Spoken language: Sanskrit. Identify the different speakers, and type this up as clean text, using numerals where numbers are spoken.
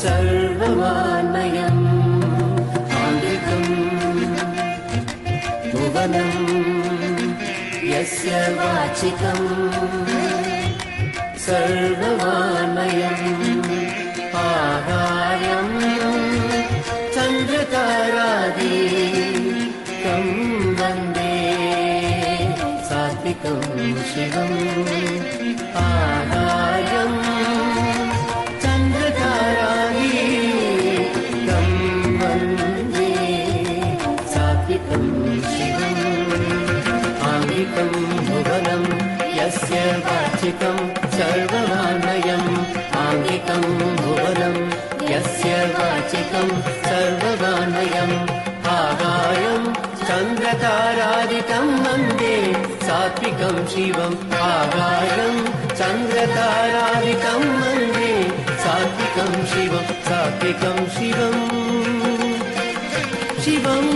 Speaker 1: सर्ववान्मयम् आङ्गिकम् भुवनम् यस्य वाचिकम् सर्ववान्मयम् आहार्यम् चन्द्रतारादिकं वन्दे सात्विकं शिवम् आहार्यम् चन्द्रतारादिकं वन्दे सात्विकं शिवम् आङ्गिकं भुवनम् यस्य वाचिकं सर्ववान्मयम् आङ्गिकं भुवनम् यस्य वाचिकं सर्ववान्मयम् आहार्यं चन्द्रतारादिकं वन्दे सात्विकं शिवम् आहार्यं चन्द्रतारादिकं वन्दे सात्विकं शिवम् सात्विकं शिवम् शिवम्